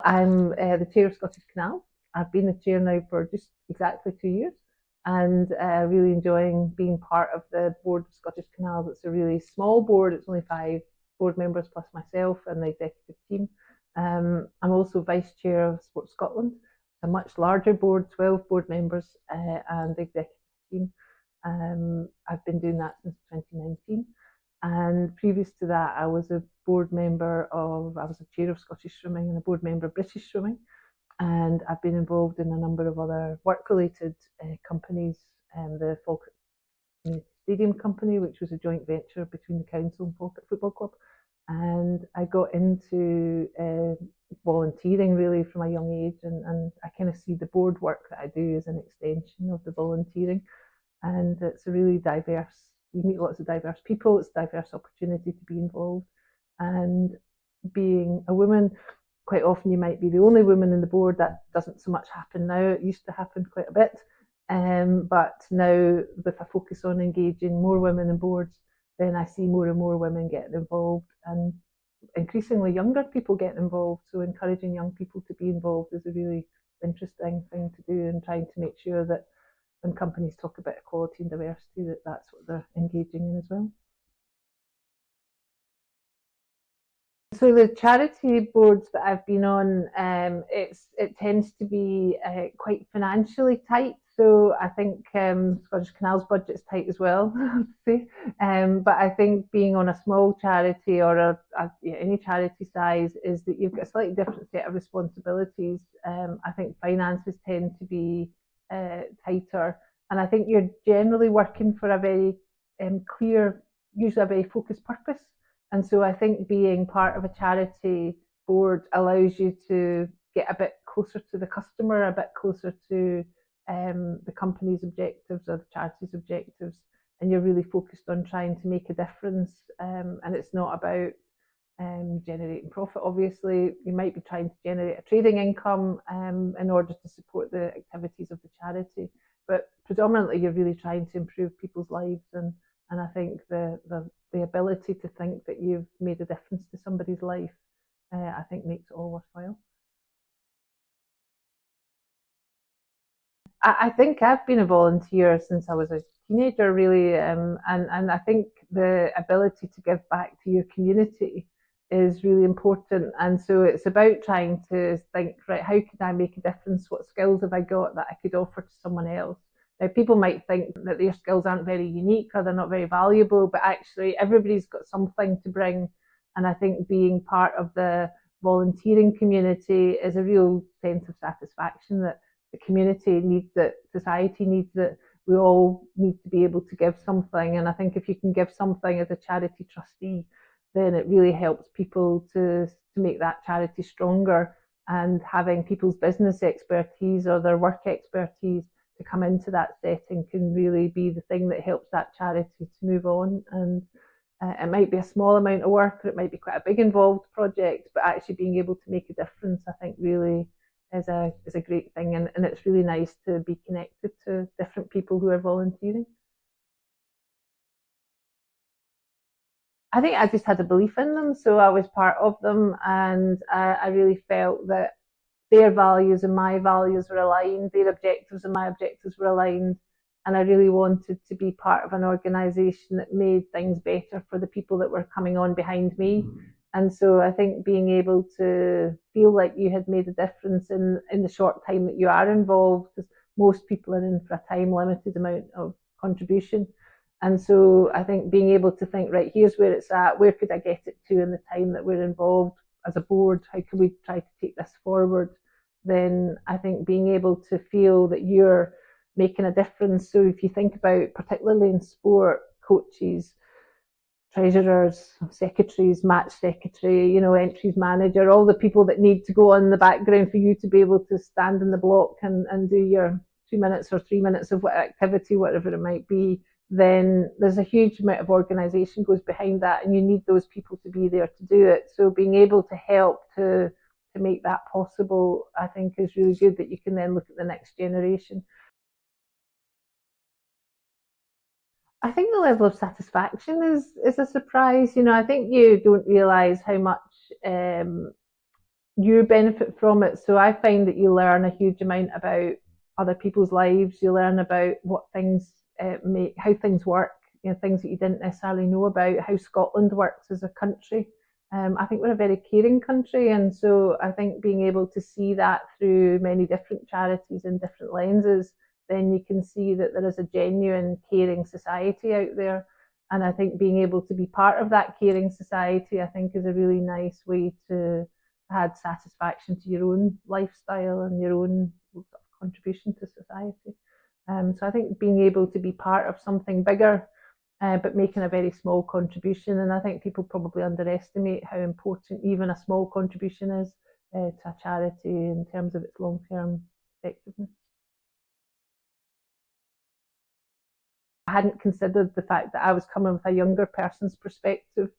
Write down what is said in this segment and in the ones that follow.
I'm the chair of Scottish Canals. I've been the chair now for just exactly 2 years, and really enjoying being part of the board of Scottish Canals. It's a really small board. It's only 5 board members plus myself and the executive team. I'm also vice-chair of Sports Scotland, a much larger board, 12 board members and the executive team. I've been doing that since 2019. And previous to that, I was a chair of Scottish Swimming and a board member of British Swimming. And I've been involved in a number of other work-related companies, the Falkirk Stadium Company, which was a joint venture between the council and Falkirk Football Club. And I got into volunteering really from a young age, and I kind of see the board work that I do as an extension of the volunteering. And it's a really diverse, you meet lots of diverse people, it's a diverse opportunity to be involved. And being a woman, quite often you might be the only woman in the board. That doesn't so much happen now. It used to happen quite a bit. But now with a focus on engaging more women in boards, then I see more and more women getting involved and increasingly younger people getting involved. So encouraging young people to be involved is a really interesting thing to do, and trying to make sure that when companies talk about equality and diversity, that's what they're engaging in as well. So the charity boards that I've been on, it tends to be quite financially tight. So I think Scottish Canals budget's tight as well, but I think being on a small charity or any charity size is that you've got a slightly different set of responsibilities. I think finances tend to be tighter, and I think you're generally working for a very clear, usually a very focused purpose. And so I think being part of a charity board allows you to get a bit closer to the customer, a bit closer to the company's objectives or the charity's objectives, and you're really focused on trying to make a difference. And it's not about generating profit. Obviously, you might be trying to generate a trading income in order to support the activities of the charity, but predominantly you're really trying to improve people's lives. And I think the ability to think that you've made a difference to somebody's life, I think makes it all worthwhile. I think I've been a volunteer since I was a teenager, really, and I think the ability to give back to your community is really important. And so it's about trying to think, right, how can I make a difference? What skills have I got that I could offer to someone else? Now, people might think that their skills aren't very unique or they're not very valuable, but actually everybody's got something to bring. And I think being part of the volunteering community is a real sense of satisfaction that the community needs it, society needs it. We all need to be able to give something. And I think if you can give something as a charity trustee, then it really helps people to make that charity stronger. And having people's business expertise or their work expertise to come into that setting can really be the thing that helps that charity to move on. And it might be a small amount of work, or it might be quite a big involved project, but actually being able to make a difference, I think, really is a great thing. And it's really nice to be connected to different people who are volunteering. I think I just had a belief in them, so I was part of them, and I really felt that their values and my values were aligned, their objectives and my objectives were aligned, and I really wanted to be part of an organisation that made things better for the people that were coming on behind me. And so I think being able to feel like you had made a difference in the short time that you are involved, because most people are in for a time limited amount of contribution. And so I think being able to think, right, here's where it's at, where could I get it to in the time that we're involved as a board, how can we try to take this forward? Then I think being able to feel that you're making a difference. So if you think about, particularly in sport, coaches, treasurers, secretaries, match secretary, entries manager, all the people that need to go on in the background for you to be able to stand in the block and do your 2 minutes or 3 minutes of what activity, whatever it might be, then there's a huge amount of organisation goes behind that, and you need those people to be there to do it. So being able to help to make that possible, I think, is really good, that you can then look at the next generation. I think the level of satisfaction is a surprise. I think you don't realise how much you benefit from it. So I find that you learn a huge amount about other people's lives. You learn about what things how things work, things that you didn't necessarily know about, how Scotland works as a country. I think we're a very caring country, and so I think being able to see that through many different charities and different lenses, then you can see that there is a genuine caring society out there. And I think being able to be part of that caring society, I think, is a really nice way to add satisfaction to your own lifestyle and your own contribution to society. So I think being able to be part of something bigger, but making a very small contribution. And I think people probably underestimate how important even a small contribution is to a charity in terms of its long-term effectiveness. I hadn't considered the fact that I was coming with a younger person's perspective.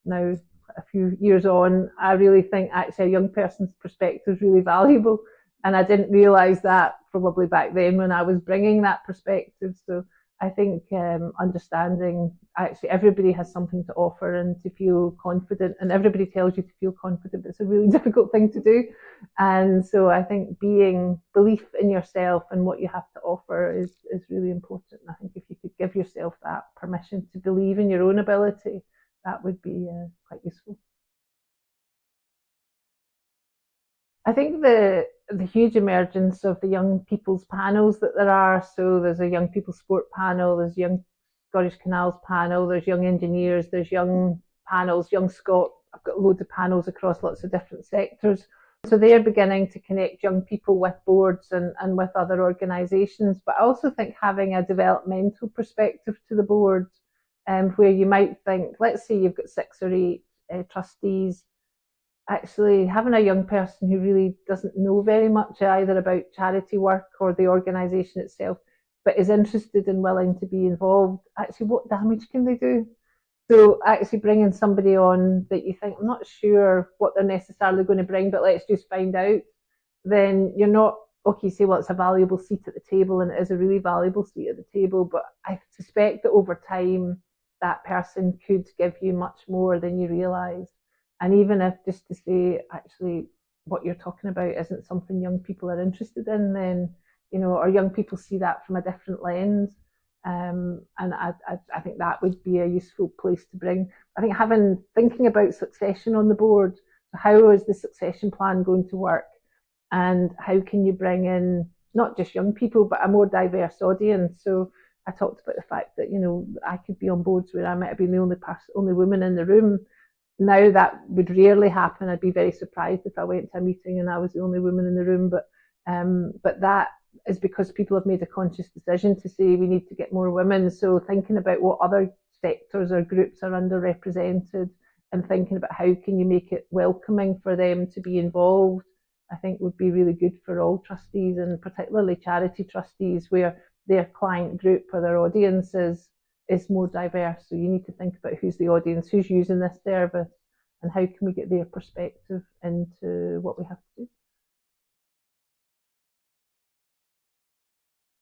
Now, a few years on, I really think actually a young person's perspective is really valuable. And I didn't realise that probably back then when I was bringing that perspective. So I think understanding actually everybody has something to offer and to feel confident, and everybody tells you to feel confident, but it's a really difficult thing to do. And so I think belief in yourself and what you have to offer is really important. And I think if you could give yourself that permission to believe in your own ability, that would be quite useful. I think the huge emergence of the young people's panels that there are. So there's a young people's sport panel, there's young Scottish Canals panel, there's young engineers, there's young panels, young Scot. I've got loads of panels across lots of different sectors. So they're beginning to connect young people with boards and with other organisations. But I also think having a developmental perspective to the board, where you might think, let's say you've got 6 or 8 trustees, actually having a young person who really doesn't know very much either about charity work or the organisation itself, but is interested and willing to be involved, actually what damage can they do? So actually bringing somebody on that you think, I'm not sure what they're necessarily going to bring, but let's just find out, then you're not, okay, say, well, it's a valuable seat at the table, and it is a really valuable seat at the table, but I suspect that over time that person could give you much more than you realise. And even if just to say, actually, what you're talking about isn't something young people are interested in, then, or young people see that from a different lens. And I think that would be a useful place to bring. I think thinking about succession on the board, how is the succession plan going to work? And how can you bring in not just young people, but a more diverse audience? So I talked about the fact that, I could be on boards where I might have been the only woman in the room. Now that would rarely happen. I'd be very surprised if I went to a meeting and I was the only woman in the room. But that is because people have made a conscious decision to say we need to get more women. So thinking about what other sectors or groups are underrepresented and thinking about how can you make it welcoming for them to be involved, I think would be really good for all trustees, and particularly charity trustees where their client group or their audience is more diverse. So you need to think about who's the audience, who's using this service, and how can we get their perspective into what we have to do.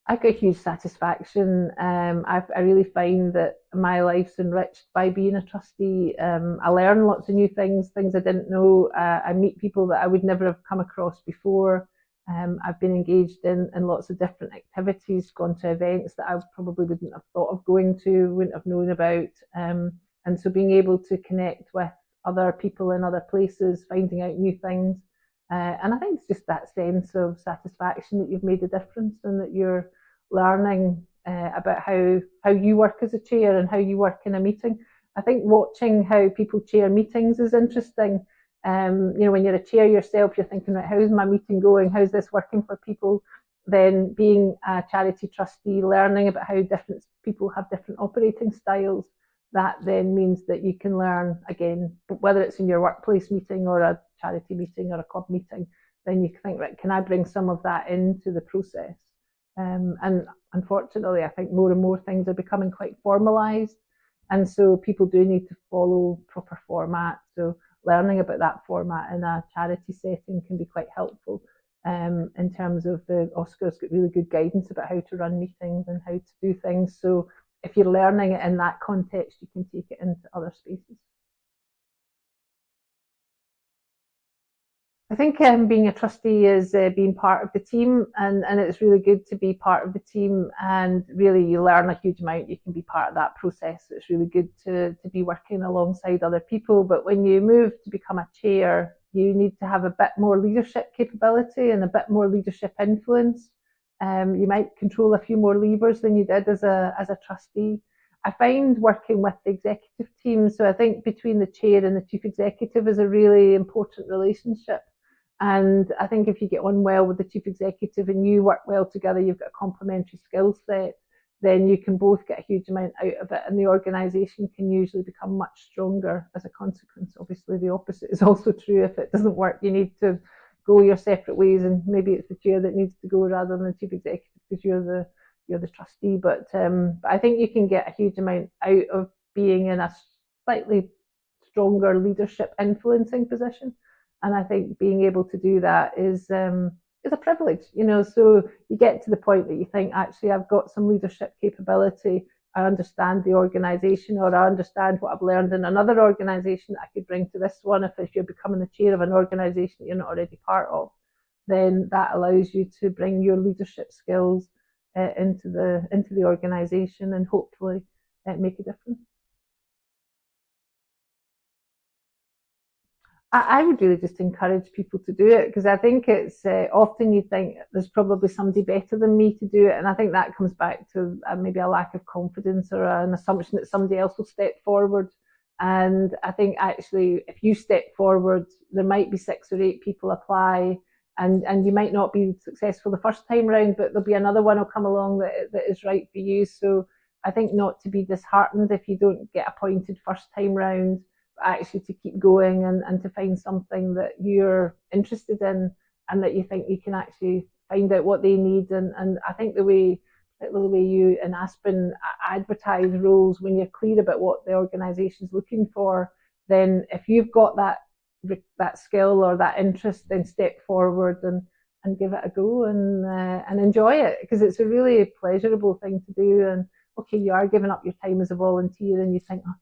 I got huge satisfaction. I really find that my life's enriched by being a trustee. I learn lots of new things I didn't know. I meet people that I would never have come across before. I've been engaged in lots of different activities, gone to events that I probably wouldn't have thought of going to, wouldn't have known about. And so being able to connect with other people in other places, finding out new things. And I think it's just that sense of satisfaction that you've made a difference and that you're learning about how you work as a chair and how you work in a meeting. I think watching how people chair meetings is interesting. When you're a chair yourself, you're thinking, right, how's my meeting going? How's this working for people? Then being a charity trustee, learning about how different people have different operating styles, that then means that you can learn again, whether it's in your workplace meeting or a charity meeting or a club meeting, then you think, right, can I bring some of that into the process? And unfortunately, I think more and more things are becoming quite formalised. And so people do need to follow proper format. So learning about that format in a charity setting can be quite helpful. In terms of the Oscar's got really good guidance about how to run meetings and how to do things. So if you're learning it in that context, you can take it into other spaces. I think being a trustee is being part of the team, and it's really good to be part of the team, and really you learn a huge amount. You can be part of that process. It's really good to be working alongside other people. But when you move to become a chair, you need to have a bit more leadership capability and a bit more leadership influence. You might control a few more levers than you did as a trustee. I find working with the executive team, so I think between the chair and the chief executive is a really important relationship. And I think if you get on well with the chief executive and you work well together, you've got a complementary skill set, then you can both get a huge amount out of it, and the organisation can usually become much stronger as a consequence. Obviously, the opposite is also true. If it doesn't work, you need to go your separate ways, and maybe it's the chair that needs to go rather than the chief executive because you're the trustee. But I think you can get a huge amount out of being in a slightly stronger leadership influencing position. And I think being able to do that is a privilege, you know. So you get to the point that you think, actually, I've got some leadership capability. I understand the organisation, or I understand what I've learned in another organisation that I could bring to this one. If you're becoming the chair of an organisation that you're not already part of, then that allows you to bring your leadership skills into the organisation and hopefully make a difference. I would really just encourage people to do it, because I think it's often you think there's probably somebody better than me to do it, and I think that comes back to maybe a lack of confidence or an assumption that somebody else will step forward. And I think actually, if you step forward, there might be 6 or 8 people apply, and you might not be successful the first time round, but there'll be another one will come along that is right for you. So I think not to be disheartened if you don't get appointed first time round, actually to keep going and to find something that you're interested in and that you think you can actually find out what they need. And I think the way you in Aspen advertise roles, when you're clear about what the organisation's looking for, then if you've got that skill or that interest, then step forward and give it a go and enjoy it, because it's a really pleasurable thing to do. And okay, you are giving up your time as a volunteer, and you think, oh,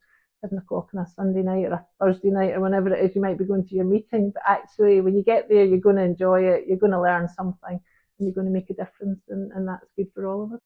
7 o'clock on a Sunday night or a Thursday night or whenever it is, you might be going to your meeting. But actually, when you get there, you're going to enjoy it, you're going to learn something, and you're going to make a difference, and that's good for all of us.